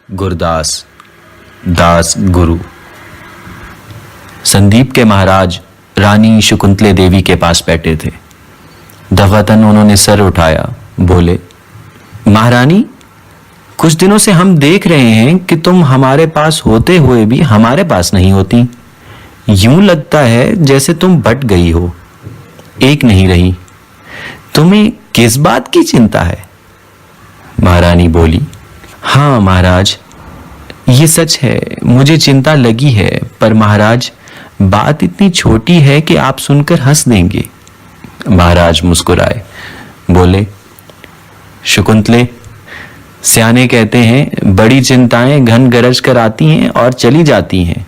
गुरदास दास गुरु। संदीप के महाराज रानी शकुंतले देवी के पास बैठे थे। दफातन उन्होंने सर उठाया, बोले, महारानी, कुछ दिनों से हम देख रहे हैं कि तुम हमारे पास होते हुए भी हमारे पास नहीं होती। यूं लगता है जैसे तुम बट गई हो, एक नहीं रही। तुम्हें किस बात की चिंता है? महारानी बोली, हाँ महाराज, ये सच है, मुझे चिंता लगी है, पर महाराज बात इतनी छोटी है कि आप सुनकर हंस देंगे। महाराज मुस्कुराए, बोले, शकुंतले, सियाने कहते हैं बड़ी चिंताएं घन गरज कर आती हैं और चली जाती हैं।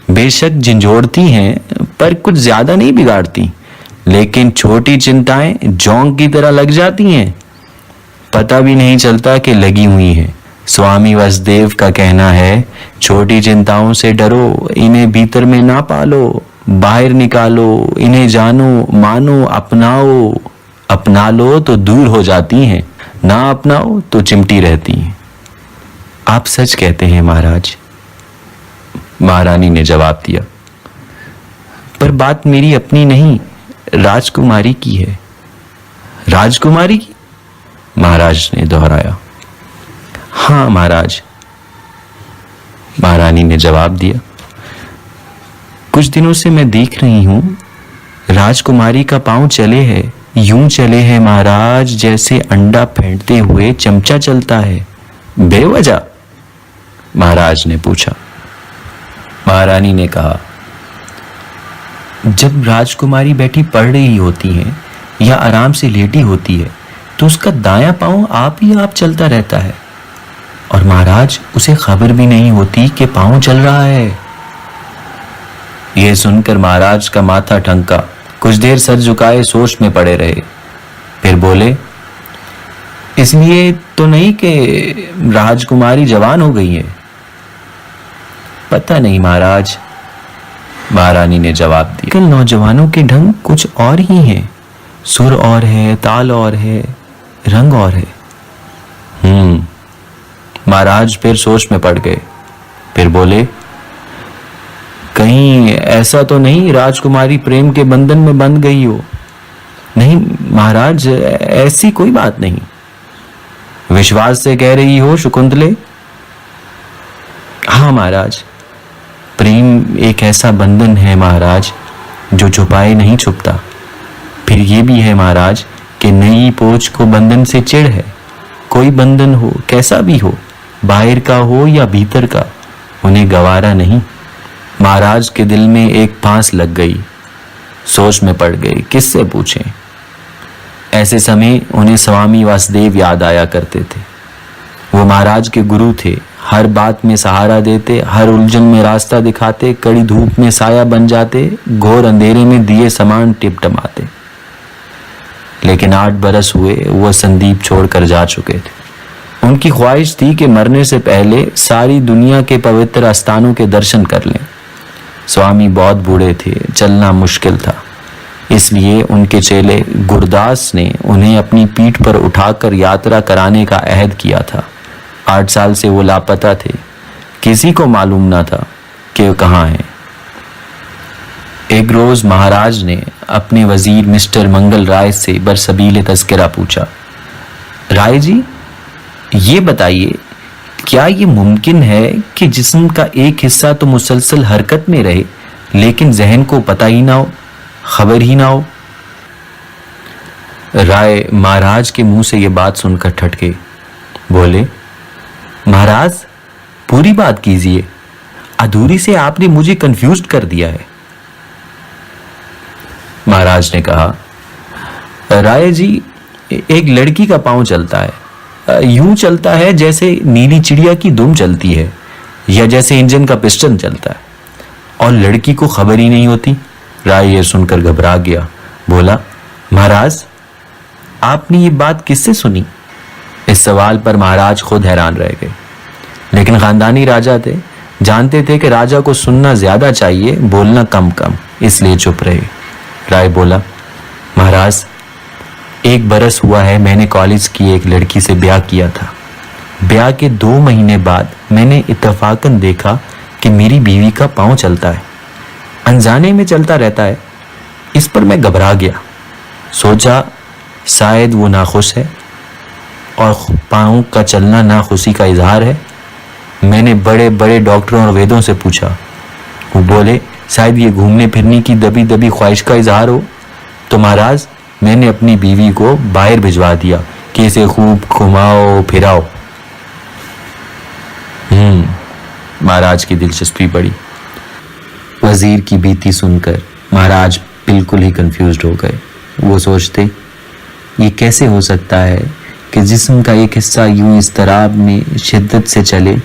बेशक झंझोड़ती हैं पर कुछ ज्यादा नहीं बिगाड़ती, लेकिन छोटी चिंताएं जोंक की तरह लग जाती हैं, पता भी नहीं चलता कि लगी हुई हैं। स्वामी वसुदेव का कहना है, छोटी चिंताओं से डरो, इन्हें भीतर में ना पालो, बाहर निकालो, इन्हें जानो, मानो, अपनाओ। अपना लो तो दूर हो जाती हैं, ना अपनाओ तो चिमटी रहती हैं। आप सच कहते हैं महाराज, महारानी ने जवाब दिया, पर बात मेरी अपनी नहीं, राजकुमारी की है। राजकुमारी की? महाराज ने दोहराया। हाँ महाराज, महारानी ने जवाब दिया, कुछ दिनों से मैं देख रही हूं राजकुमारी का पांव चले है, यूं चले हैं महाराज जैसे अंडा फेंटते हुए चमचा चलता है। बेवजह? महाराज ने पूछा। महारानी ने कहा, जब राजकुमारी बैठी पढ़ रही होती है या आराम से लेटी होती है तो उसका दायां पांव आप ही आप चलता रहता है और महाराज उसे खबर भी नहीं होती कि पांव चल रहा है। यह सुनकर महाराज का माथा ठनका, कुछ देर सर झुकाए सोच में पड़े रहे, फिर बोले, इसलिए तो नहीं कि राजकुमारी जवान हो गई है? पता नहीं महाराज, महारानी ने जवाब दिया। कल नौजवानों के ढंग कुछ और ही हैं, सुर और है, ताल और है, रंग और है। महाराज फिर सोच में पड़ गए, फिर बोले, कहीं ऐसा तो नहीं राजकुमारी प्रेम के बंधन में बंध गई हो? नहीं महाराज, ऐसी कोई बात नहीं। विश्वास से कह रही हो शकुंतले? हाँ महाराज, प्रेम एक ऐसा बंधन है महाराज जो छुपाए नहीं छुपता। फिर ये भी है महाराज कि नई पोच को बंधन से चिढ़ है। कोई बंधन हो, कैसा भी हो, बाहर का हो या भीतर का, उन्हें गवारा नहीं। महाराज के दिल में एक फांस लग गई, सोच में पड़ गए, किससे पूछें। ऐसे समय उन्हें स्वामी वासुदेव याद आया करते थे। वो महाराज के गुरु थे, हर बात में सहारा देते, हर उलझन में रास्ता दिखाते, कड़ी धूप में साया बन जाते, घोर अंधेरे में दिए समान टिमटिमाते। लेकिन 8 बरस हुए वो संदीप छोड़कर जा चुके थे। उनकी ख्वाहिश थी कि मरने से पहले सारी दुनिया के पवित्र स्थानों के दर्शन कर लें। स्वामी बहुत बूढ़े थे, चलना मुश्किल था, इसलिए उनके चेले गुरदास ने उन्हें अपनी पीठ पर उठाकर यात्रा कराने का अहद किया था। 8 साल से वो लापता थे, किसी को मालूम ना था कि वो कहाँ हैं। एक रोज महाराज ने अपने वजीर मिस्टर मंगल राय से बरसबीले तस्करा पूछा, राय जी, ये बताइए, क्या ये मुमकिन है कि जिस्म का एक हिस्सा तो मुसलसल हरकत में रहे लेकिन जहन को पता ही ना हो, खबर ही ना हो? राय महाराज के मुंह से ये बात सुनकर ठटके, बोले, महाराज पूरी बात कीजिए, अधूरी से आपने मुझे कंफ्यूज कर दिया है। महाराज ने कहा, राय जी, एक लड़की का पांव चलता है, यूं चलता है जैसे नीली चिड़िया की दुम चलती है या जैसे इंजन का पिस्टन चलता है, और लड़की को खबर ही नहीं होती। राय ये सुनकर घबरा गया, बोला, महाराज आपने ये बात किससे सुनी? इस सवाल पर महाराज खुद हैरान रह गए, लेकिन खानदानी राजा थे, जानते थे कि राजा को सुनना ज्यादा चाहिए, बोलना कम कम, इसलिए चुप रहे। राय बोला, महाराज 1 बरस हुआ है मैंने कॉलेज की एक लड़की से ब्याह किया था। ब्याह के 2 महीने बाद मैंने इत्तेफाकन देखा कि मेरी बीवी का पांव चलता है, अनजाने में चलता रहता है। इस पर मैं घबरा गया। सोचा शायद वो नाखुश है और पांव का चलना नाखुशी का इजहार है। मैंने बड़े बड़े डॉक्टरों और वैद्यों से पूछा। वो बोले शायद ये घूमने फिरने की दबी दबी ख्वाहिश का इजहार हो। तो महाराज मैंने अपनी बीवी को बाहर भिजवा दिया कि इसे खूब घुमाओ फिराओ। महाराज की दिलचस्पी बढ़ी। वजीर की बीती सुनकर महाराज बिल्कुल ही कंफ्यूज्ड हो गए। वो सोचते ये कैसे हो सकता है कि जिस्म का एक हिस्सा यूं इस्तराब में शिद्दत से चले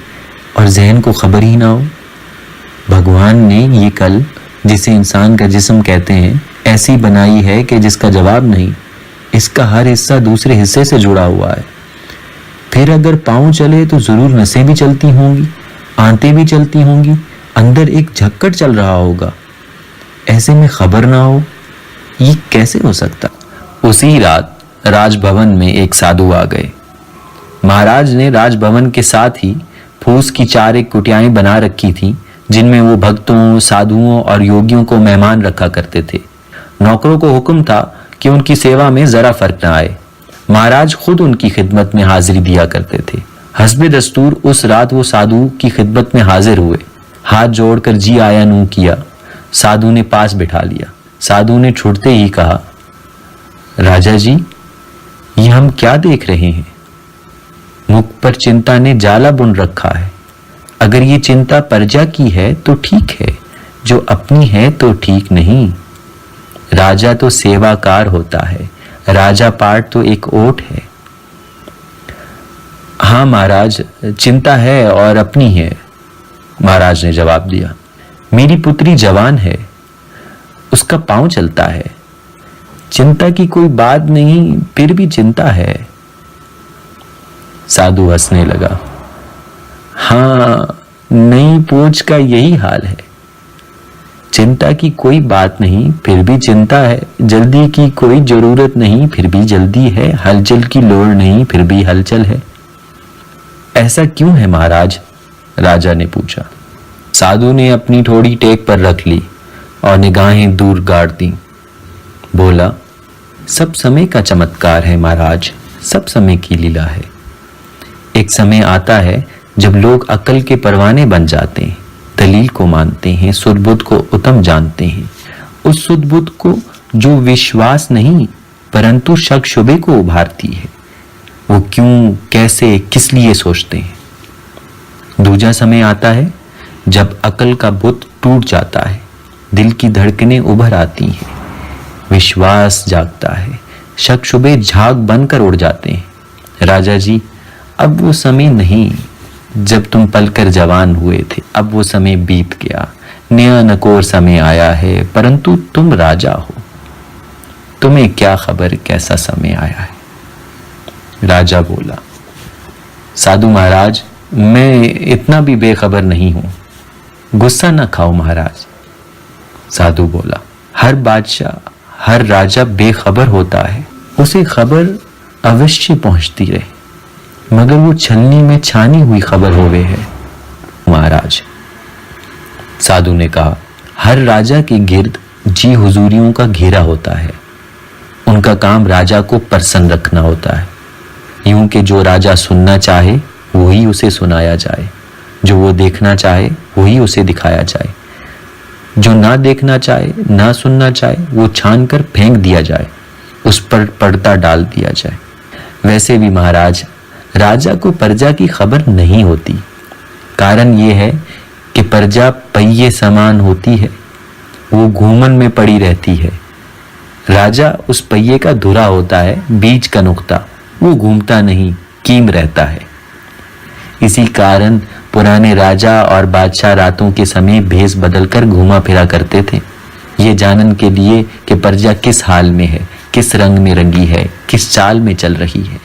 और जहन को खबर ही ना हो। भगवान ने ये कल जिसे इंसान का जिस्म कहते हैं ऐसी बनाई है कि जिसका जवाब नहीं। इसका हर हिस्सा दूसरे हिस्से से जुड़ा हुआ है। फिर अगर पाँव चले तो जरूर नसें भी चलती होंगी, आंतें भी चलती होंगी, अंदर एक झक्कड़ चल रहा होगा। ऐसे में खबर ना हो, ये कैसे हो सकता। उसी रात राजभवन में एक साधु आ गए। महाराज ने राजभवन के साथ ही फूस की 4 एक कुटियाएं बना रखी थीं, जिनमें वो भक्तों, साधुओं और योगियों को मेहमान रखा करते थे। नौकरों को हुक्म था कि उनकी सेवा में जरा फर्क न आए। महाराज खुद उनकी खिदमत में हाजिरी दिया करते थे। हस्बे दस्तूर उस रात वो साधु की खिदमत में हाजिर हुए। हाथ जोड़कर जी आया नू किया। साधु ने पास बिठा लिया। साधु ने छुड़ते ही कहा, राजा जी ये हम क्या देख रहे हैं? मुख पर चिंता ने जाला बुन रखा है। अगर ये चिंता प्रजा की है तो ठीक है, जो अपनी है तो ठीक नहीं। राजा तो सेवाकार होता है, राजा पाठ तो एक ओट है। हाँ महाराज, चिंता है और अपनी है, महाराज ने जवाब दिया। मेरी पुत्री जवान है, उसका पांव चलता है। चिंता की कोई बात नहीं, फिर भी चिंता है। साधु हंसने लगा। हाँ, नई पूछ का यही हाल है। चिंता की कोई बात नहीं, फिर भी चिंता है। जल्दी की कोई जरूरत नहीं, फिर भी जल्दी है। हलचल की लोड़ नहीं, फिर भी हलचल है। ऐसा क्यों है महाराज? राजा ने पूछा। साधु ने अपनी थोड़ी टेक पर रख ली और निगाहें दूर गाड़ दी। बोला, सब समय का चमत्कार है महाराज, सब समय की लीला है। एक समय आता है जब लोग अकल के परवाने बन जाते हैं, दलील को मानते हैं, सुध बुद्ध को उत्तम जानते हैं। उस सुध बुद्ध को जो विश्वास नहीं परंतु शक शुबे को उभारती है, वो क्यों, कैसे, किस लिए सोचते हैं। दूजा समय आता है जब अकल का बुत टूट जाता है, दिल की धड़कनें उभर आती हैं, विश्वास जागता है, शक शुबे झाग बनकर उड़ जाते हैं। राजा जी, अब वो समय नहीं जब तुम पलकर जवान हुए थे। अब वो समय बीत गया, नया नकोर समय आया है। परंतु तुम राजा हो, तुम्हें क्या खबर कैसा समय आया है। राजा बोला, साधु महाराज, मैं इतना भी बेखबर नहीं हूं, गुस्सा न खाओ महाराज। साधु बोला, हर बादशाह, हर राजा बेखबर होता है, उसे खबर अवश्य पहुंचती रहे, मगर वो छलनी में छानी हुई खबर होवे है महाराज। साधु ने कहा, हर राजा के गिर्द जी हुजूरियों का घेरा होता है। उनका काम राजा को प्रसन्न रखना होता है, यूं कि जो राजा सुनना चाहे वही उसे सुनाया जाए, जो वो देखना चाहे वही उसे दिखाया जाए, जो ना देखना चाहे, ना सुनना चाहे, वो छान कर फेंक दिया जाए, उस पर पर्दा डाल दिया जाए। वैसे भी महाराज, राजा को प्रजा की खबर नहीं होती। कारण ये है कि प्रजा पहिए समान होती है, वो घूमन में पड़ी रहती है। राजा उस पहिए का धुरा होता है, बीच का नुक्ता, वो घूमता नहीं, कीम रहता है। इसी कारण पुराने राजा और बादशाह रातों के समय भेष बदलकर घूमा फिरा करते थे, ये जानन के लिए कि प्रजा किस हाल में है, किस रंग में रंगी है, किस चाल में चल रही है।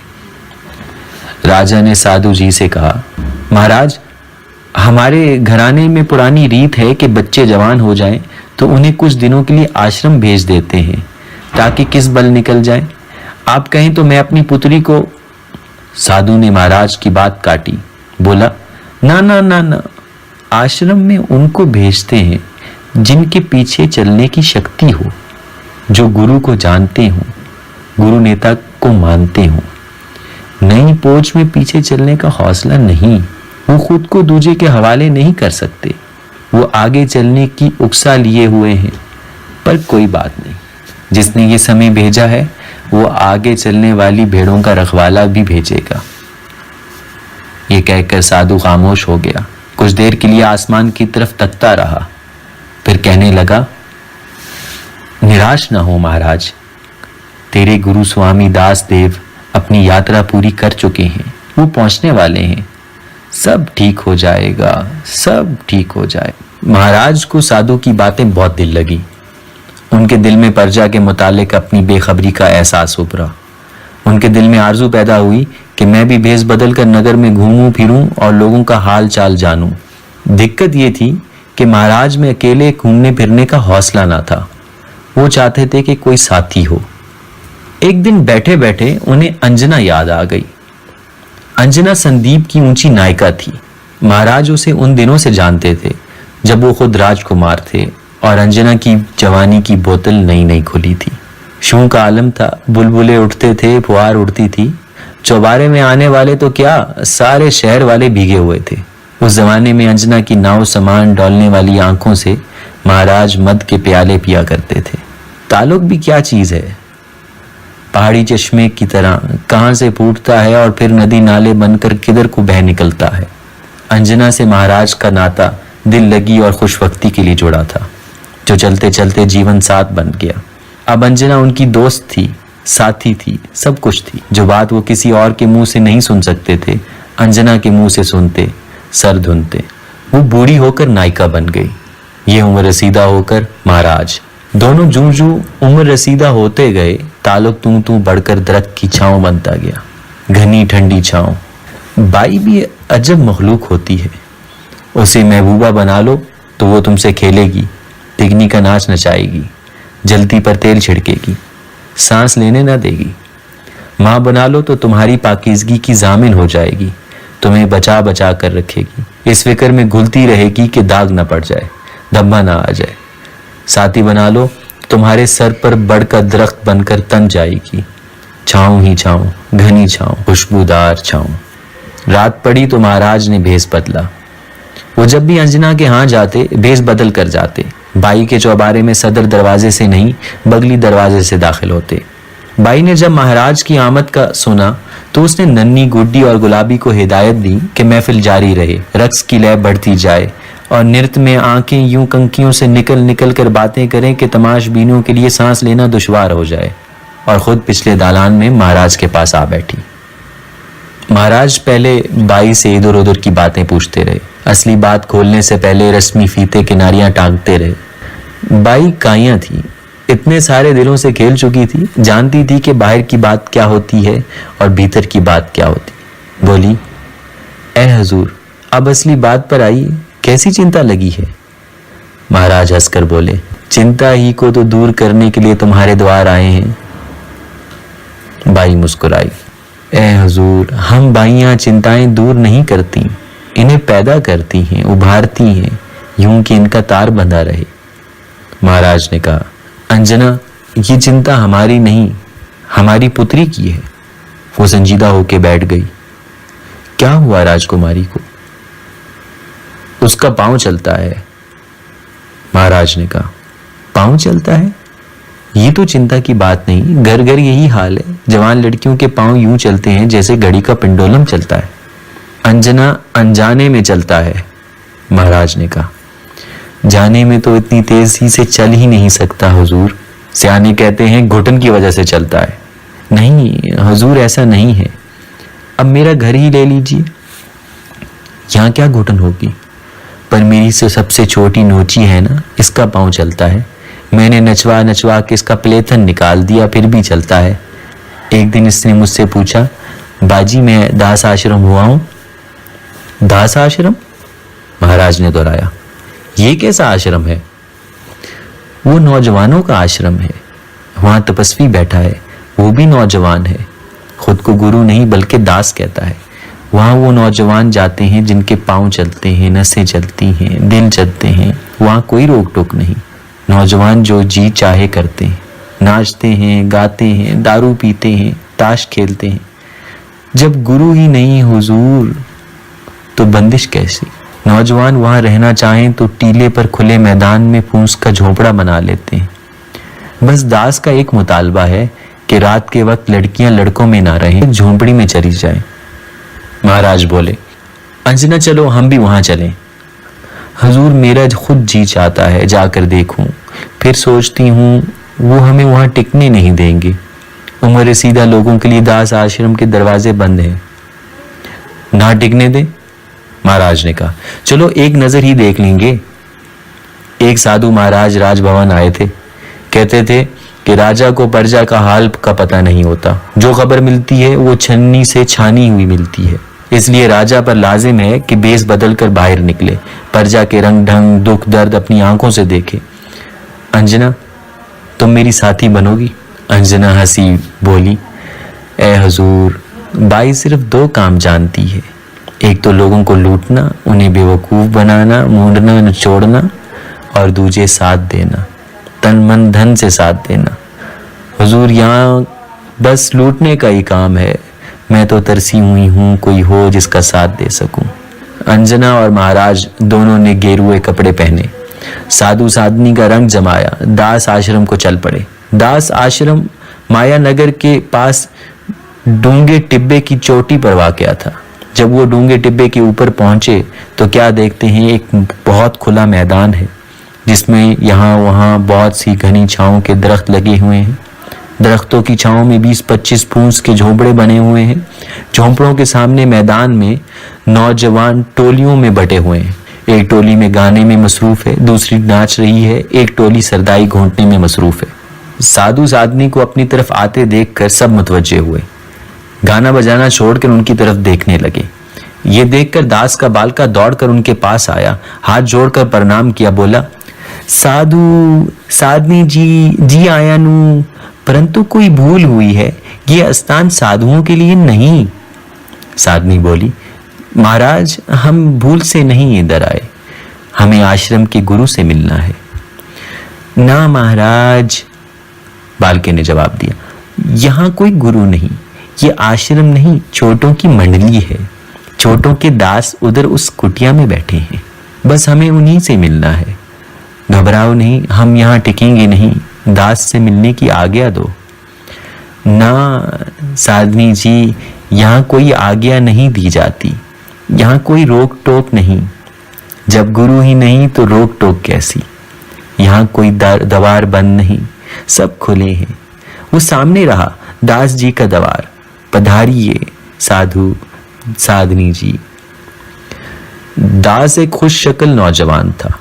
राजा ने साधु जी से कहा, महाराज, हमारे घराने में पुरानी रीत है कि बच्चे जवान हो जाएं तो उन्हें कुछ दिनों के लिए आश्रम भेज देते हैं ताकि किस बल निकल जाए। आप कहें तो मैं अपनी पुत्री को। साधु ने महाराज की बात काटी। बोला, ना ना ना ना, आश्रम में उनको भेजते हैं जिनके पीछे चलने की शक्ति हो, जो गुरु को जानते हो, गुरु नेता को मानते हो। नई पोच में पीछे चलने का हौसला नहीं, वो खुद को दूजे के हवाले नहीं कर सकते, वो आगे चलने की uksa लिए हुए हैं। पर कोई बात नहीं, जिसने ये समय भेजा है वो आगे चलने वाली भेड़ों का रखवाला भी भेजेगा। ये कहकर साधु खामोश हो गया। कुछ देर के लिए आसमान की तरफ तकता रहा, फिर कहने लगा, निराश न हो महाराज, तेरे गुरु स्वामी दास देव अपनी यात्रा पूरी कर चुके हैं, वो पहुंचने वाले हैं, सब ठीक हो जाएगा, सब ठीक हो जाए। महाराज को साधु की बातें बहुत दिल लगी। उनके दिल में प्रजा के मुतालिक अपनी बेखबरी का एहसास उभरा। उनके दिल में आरजू पैदा हुई कि मैं भी भेष बदल कर नगर में घूमूं फिरूं और लोगों का हाल चाल जानूं। दिक्कत ये थी कि महाराज में अकेले घूमने फिरने का हौसला ना था। वो चाहते थे कि कोई साथी हो। एक दिन बैठे बैठे उन्हें अंजना याद आ गई। अंजना संदीप की ऊंची नायिका थी। महाराज उसे उन दिनों से जानते थे जब वो खुद राजकुमार थे और अंजना की जवानी की बोतल नई नई खुली थी। शू का आलम था, बुलबुले उठते थे, फुहार उड़ती थी। चौबारे में आने वाले तो क्या, सारे शहर वाले भीगे हुए थे। उस जमाने में अंजना की नाव समान डोलने वाली आंखों से महाराज मद के प्याले पिया करते थे। ताल्लुक भी क्या चीज है, पहाड़ी चश्मे की तरह कहां से फूटता है और फिर नदी नाले बनकर किधर को बह निकलता है। अंजना से महाराज का नाता दिल लगी और खुशवक्ती के लिए जुड़ा था, जो चलते चलते जीवन साथ बन गया। अब अंजना उनकी दोस्त थी, साथी थी, सब कुछ थी। जो बात वो किसी और के मुंह से नहीं सुन सकते थे, अंजना के मुंह से सुनते, सर धुनते। वो बूढ़ी होकर नायिका बन गई, ये उम्र रसीदा होकर महाराज। दोनों जूं जूं उम्र रसीदा होते गए, ताल्लुक तू तू बढ़कर दरख्त की छांव बनता गया, घनी ठंडी छांव। बाई भी अजब मखलूक होती है। उसे महबूबा बना लो तो वो तुमसे खेलेगी, तिगनी का नाच नचाएगी, जलती पर तेल छिड़केगी, सांस लेने ना देगी। माँ बना लो तो तुम्हारी पाकीज़गी की जामिन हो जाएगी, तुम्हें बचा बचा कर रखेगी, इस फिक्र में घुलती रहेगी कि दाग ना पड़ जाए, धब्बा ना आ जाए। साथी बना लो तुम्हारे सर पर बढ़कर दरख्त बनकर तन जाएगी, छाँव ही छाँव, घनी छाँव, खुशबूदार छाँव। रात पड़ी तो महाराज ने भेष बदला। वो जब भी अंजना के यहाँ जाते भेष बदल कर जाते। बाई के चौबारे में सदर दरवाजे से नहीं बगली दरवाजे से दाखिल होते। बाई ने जब महाराज की आमद का सुना तो उसने नन्ही, गुड्डी और गुलाबी को हिदायत दी कि महफिल जारी रहे, रक्स की लय बढ़ती जाए और नृत्य में आंखें यूं कंकियों से निकल निकल कर बातें करें कि तमाशबीनों के लिए सांस लेना दुश्वार हो जाए। और खुद पिछले दालान में महाराज के पास आ बैठी। महाराज पहले बाई से इधर उधर की बातें पूछते रहे, असली बात खोलने से पहले रस्मी फीते किनारियां टांगते रहे। बाई काइयां थी, इतने सारे दिलों से खेल चुकी थी, जानती थी कि बाहर की बात क्या होती है और भीतर की बात क्या होती। बोली, ए हजूर, अब असली बात पर आई, कैसी चिंता लगी है? महाराज हंसकर बोले, चिंता ही को तो दूर करने के लिए तुम्हारे द्वार आए हैं। बाई मुस्कुराई, ए हजूर, हम बाइयां चिंताएं दूर नहीं करती, इन्हें पैदा करती हैं, उभारती हैं, यूं कि इनका तार बंधा रहे। महाराज ने कहा, अंजना, ये चिंता हमारी नहीं, हमारी पुत्री की है। वो संजीदा होके बैठ गई। क्या हुआ राजकुमारी को? उसका पांव चलता है। महाराज ने कहा, पांव चलता है? ये तो चिंता की बात नहीं, घर घर यही हाल है। जवान लड़कियों के पांव यूं चलते हैं जैसे घड़ी का पेंडुलम चलता है। अंजना अनजाने में चलता है। महाराज ने कहा, जाने में तो इतनी तेजी से चल ही नहीं सकता हुजूर। सियाने कहते हैं घुटन की वजह से चलता है। नहीं हुजूर, ऐसा नहीं है। अब मेरा घर ही ले लीजिए, यहाँ क्या घुटन होगी? पर मेरी से सबसे छोटी नोची है ना, इसका पांव चलता है। मैंने नचवा नचवा के इसका प्लेथन निकाल दिया, फिर भी चलता है। एक दिन इसने मुझसे पूछा, बाजी मैं दास आश्रम हुआ हूं। दास आश्रम? महाराज ने दोहराया, ये कैसा आश्रम है? वो नौजवानों का आश्रम है। वहां तपस्वी बैठा है, वो भी नौजवान है, खुद को गुरु नहीं बल्कि दास कहता है। वहाँ वो नौजवान जाते हैं जिनके पाँव चलते हैं, नसें चलती हैं, दिल चलते हैं। वहाँ कोई रोक टोक नहीं। नौजवान जो जी चाहे करते हैं, नाचते हैं, गाते हैं, दारू पीते हैं, ताश खेलते हैं। जब गुरु ही नहीं हुजूर तो बंदिश कैसी। नौजवान वहाँ रहना चाहें तो टीले पर खुले मैदान में फूस का झोपड़ा बना लेते हैं। बस दास का एक मुतालबा है कि रात के वक्त लड़कियां लड़कों में ना रहें, झोंपड़ी में चली जाएं। महाराज बोले, अंजना चलो हम भी वहां चलें। हजूर मेरा खुद जी चाहता है जाकर देखूं, फिर सोचती हूँ वो हमें वहां टिकने नहीं देंगे। उम्र रसीदा लोगों के लिए दास आश्रम के दरवाजे बंद हैं। ना टिकने दे, महाराज ने कहा। चलो एक नजर ही देख लेंगे। एक साधु महाराज राजभवन आए थे। कहते थे कि राजा को प्रजा का हाल का पता नहीं होता। जो खबर मिलती है वो छन्नी से छानी हुई मिलती है। इसलिए राजा पर लाजिम है कि बेस बदल कर बाहर निकले, प्रजा के रंग ढंग, दुख दर्द अपनी आंखों से देखे। अंजना तुम मेरी साथी बनोगी? अंजना हंसी बोली, ए हजूर, बाई सिर्फ 2 काम जानती है। एक तो लोगों को लूटना, उन्हें बेवकूफ बनाना, मूंढना, निचोड़ना, और दूजे साथ देना, तन मन धन से साथ देना। हुजूर यहाँ बस लूटने का ही काम है। मैं तो तरसी हुई हूँ कोई हो जिसका साथ दे सकूं। अंजना और महाराज दोनों ने गेरुए कपड़े पहने, साधु साधनी का रंग जमाया, दास आश्रम को चल पड़े। दास आश्रम माया नगर के पास डूंगे टिब्बे की चोटी पर वाक़या था। जब वो डूंगे टिब्बे के ऊपर पहुंचे तो क्या देखते हैं, एक बहुत खुला मैदान है जिसमें यहाँ वहाँ बहुत सी घनी छांव के दरख्त लगे हुए हैं। दरख्तों की छांव में 20-25 फूस के झोंपड़े बने हुए हैं। झोंपड़ों के सामने मैदान में नौजवान टोलियों में बटे हुए हैं। एक टोली में गाने में मसरूफ है, दूसरी नाच रही है, एक टोली सरदाई घोंटने में मसरूफ है। साधु साधनी को अपनी तरफ आते देखकर सब मुतवज्जे हुए, गाना बजाना छोड़कर उनकी तरफ देखने लगे। ये देखकर दास का बालका दौड़कर उनके पास आया, हाथ जोड़कर प्रणाम किया, बोला, साधु साधनी जी आया नू, परंतु कोई भूल हुई है, ये स्थान साधुओं के लिए नहीं। साधनी बोली, महाराज हम भूल से नहीं इधर आए, हमें आश्रम के गुरु से मिलना है। ना महाराज, बालके ने जवाब दिया, यहाँ कोई गुरु नहीं, ये आश्रम नहीं, छोटों की मंडली है। छोटों के दास उधर उस कुटिया में बैठे हैं, बस हमें उन्हीं से मिलना है। घबराओ नहीं, हम यहाँ टिकेंगे नहीं, दास से मिलने की आज्ञा दो। ना साधनी जी, यहाँ कोई आज्ञा नहीं दी जाती, यहाँ कोई रोक टोक नहीं। जब गुरु ही नहीं तो रोक टोक कैसी। यहाँ कोई द्वार बंद नहीं, सब खुले हैं। वो सामने रहा दास जी का द्वार। पधारिए साधु साधनी जी। दास एक खुश शक्ल नौजवान था,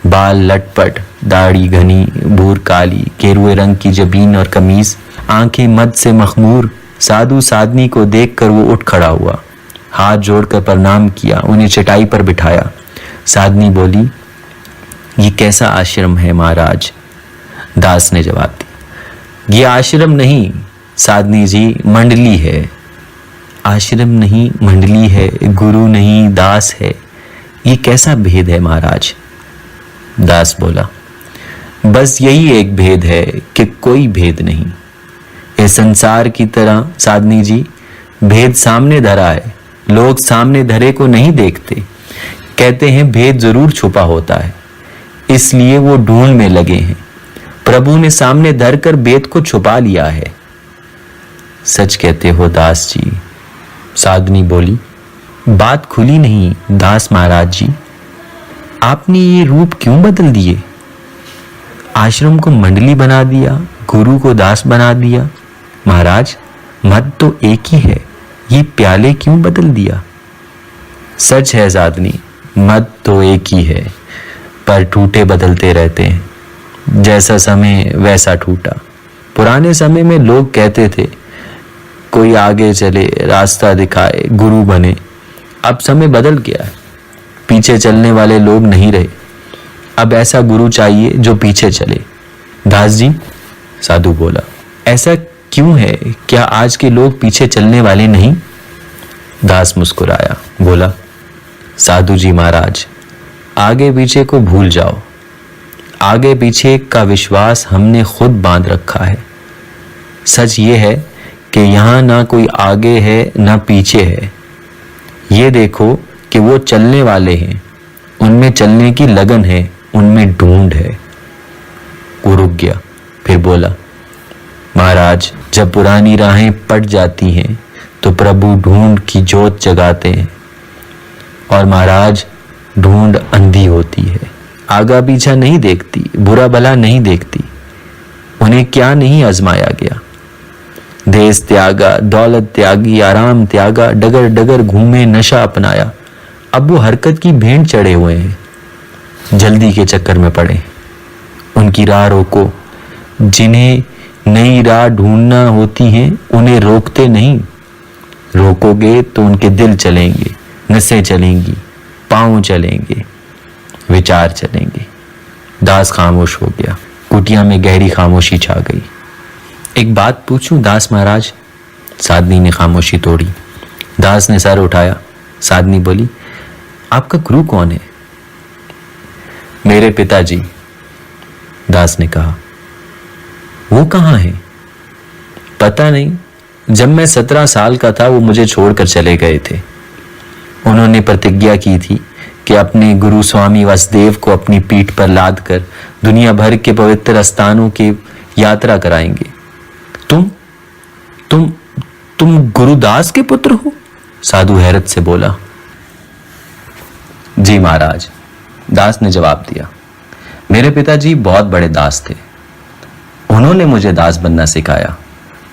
बाल लटपट, दाढ़ी घनी, भूर काली, गेरुए रंग की जबीन और कमीज, आंखें मद से मखमूर। साधु साधनी को देखकर वो उठ खड़ा हुआ, हाथ जोड़कर प्रणाम किया, उन्हें चटाई पर बिठाया। साधनी बोली, ये कैसा आश्रम है महाराज? दास ने जवाब दिया, ये आश्रम नहीं साधनी जी, मंडली है। आश्रम नहीं, मंडली है, गुरु नहीं, दास है, ये कैसा भेद है महाराज? दास बोला, बस यही एक भेद है कि कोई भेद नहीं। इस संसार की तरह साधनी जी, भेद सामने धरा है, लोग सामने धरे को नहीं देखते। कहते हैं भेद जरूर छुपा होता है, इसलिए वो ढूंढ में लगे हैं। प्रभु ने सामने धर कर भेद को छुपा लिया है। सच कहते हो दास जी, साधनी बोली। बात खुली नहीं दास महाराज जी, आपने ये रूप क्यों बदल दिए? आश्रम को मंडली बना दिया, गुरु को दास बना दिया। महाराज मत तो एक ही है, ये प्याले क्यों बदल दिया? सच है साधनी, मत तो एक ही है, पर टूटे बदलते रहते हैं। जैसा समय वैसा टूटा। पुराने समय में लोग कहते थे कोई आगे चले, रास्ता दिखाए, गुरु बने। अब समय बदल गया है, पीछे चलने वाले लोग नहीं रहे। अब ऐसा गुरु चाहिए जो पीछे चले। दास जी, साधु बोला, ऐसा क्यों है? क्या आज के लोग पीछे चलने वाले नहीं? दास मुस्कुराया, बोला, साधु जी महाराज, आगे पीछे को भूल जाओ। आगे पीछे का विश्वास हमने खुद बांध रखा है। सच ये है कि यहां ना कोई आगे है ना पीछे है। ये देखो कि वो चलने वाले हैं, उनमें चलने की लगन है, उनमें ढूंढ है। वो रुक गया, फिर बोला, महाराज, जब पुरानी राहें पट जाती हैं तो प्रभु ढूंढ की जोत जगाते हैं। और महाराज, ढूंढ अंधी होती है, आगा पीछा नहीं देखती, बुरा भला नहीं देखती। उन्हें क्या नहीं आजमाया गया। देश त्यागा, दौलत त्यागी, आराम त्यागा, डगर डगर घूमे, नशा अपनाया। अब वो हरकत की भेंट चढ़े हुए हैं, जल्दी के चक्कर में पड़े। उनकी राह रोको। जिन्हें नई राह ढूंढना होती है उन्हें रोकते नहीं। रोकोगे तो उनके दिल चलेंगे, नसें चलेंगी, पांव चलेंगे, विचार चलेंगे। दास खामोश हो गया। कुटिया में गहरी खामोशी छा गई। एक बात पूछूं दास महाराज? साधनी ने खामोशी तोड़ी। दास ने सर उठाया। साधनी बोली, आपका गुरु कौन है? मेरे पिताजी, दास ने कहा। वो कहाँ है? पता नहीं। जब मैं 17 साल का था वो मुझे छोड़कर चले गए थे। उन्होंने प्रतिज्ञा की थी कि अपने गुरु स्वामी वासुदेव को अपनी पीठ पर लाद कर दुनिया भर के पवित्र स्थानों की यात्रा कराएंगे। तुम गुरुदास के पुत्र हो? साधु हैरत से बोला। जी महाराज, दास ने जवाब दिया। मेरे पिताजी बहुत बड़े दास थे। उन्होंने मुझे दास बनना सिखाया।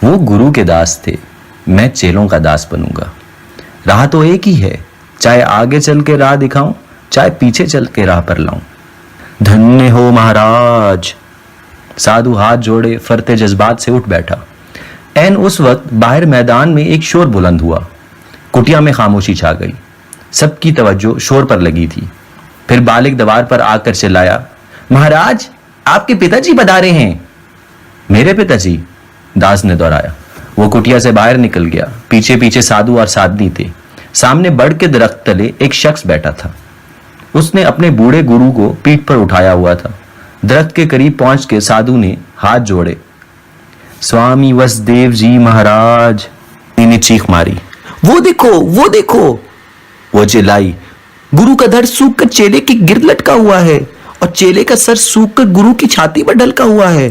वो गुरु के दास थे, मैं चेलों का दास बनूंगा। राह तो एक ही है, चाहे आगे चल के राह दिखाऊं, चाहे पीछे चल के राह पर लाऊं। धन्य हो महाराज। साधु हाथ जोड़े फरते जज्बात से उठ बैठा। ऐन उस वक्त बाहर मैदान में एक शोर बुलंद हुआ। कुटिया में खामोशी छा गई। सबकी तवज्जो शोर पर लगी थी। फिर बालिक दीवार पर आकर चिल्लाया, महाराज, आपके पिताजी पधारे हैं। मेरे पिताजी? दास ने दोहराया। वो कुटिया से बाहर निकल गया। पीछे पीछे साधु और साधनी थे। सामने बड़ के दरख्त तले एक शख्स बैठा था। उसने अपने बूढ़े गुरु को पीठ पर उठाया हुआ था। दरख्त के करीब पहुंच के साधु ने हाथ जोड़े। स्वामी वासुदेव जी महाराज, ने चीख मारी। वो देखो, वो देखो! वो चिल्लाई, गुरु का धड़ सूख कर चेले की गिर लटका हुआ है और चेले का सर सूख कर गुरु की छाती पर ढलका हुआ है।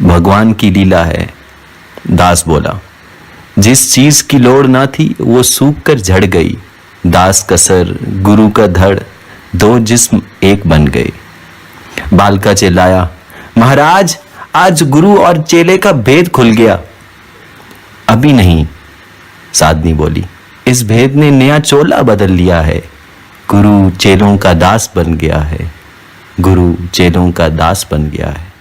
भगवान की लीला है, दास बोला। जिस चीज की लोड़ ना थी वो सूख कर झड़ गई। दास का सर, गुरु का धड़, दो जिस्म एक बन गए। बालका चिल्लाया, महाराज, आज गुरु और चेले का भेद खुल गया। अभी नहीं, साधनी बोली। इस भेद ने नया चोला बदल लिया है। गुरु चेलों का दास बन गया है। गुरु चेलों का दास बन गया है।